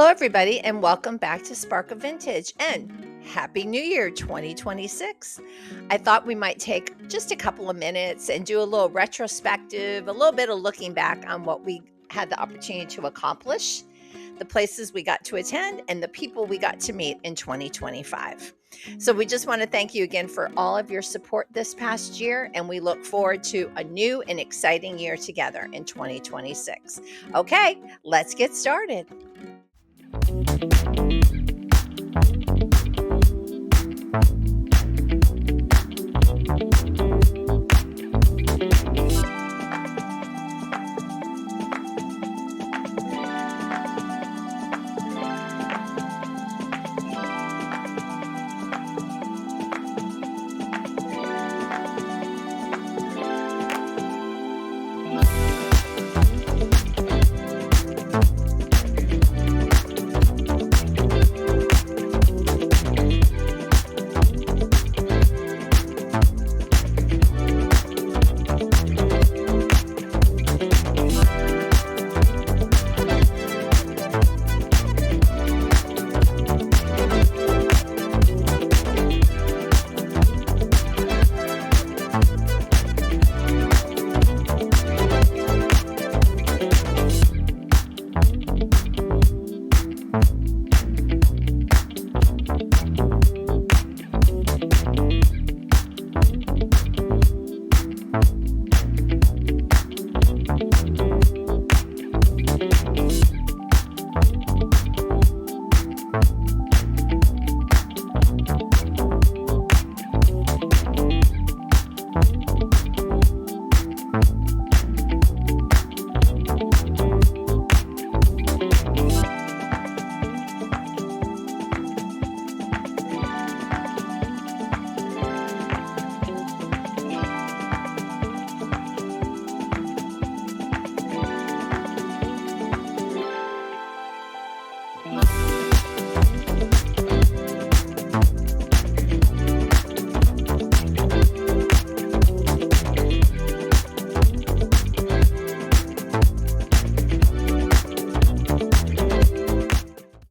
Hello, everybody, and welcome back to Spark of Vintage and Happy New Year 2026. I thought we might take just a couple of minutes and do a little retrospective, a little bit of looking back on what we had the opportunity to accomplish, the places we got to attend, and the people we got to meet in 2025. So, we just want to thank you again for all of your support this past year, and we look forward to a new and exciting year together in 2026. Okay, let's get started.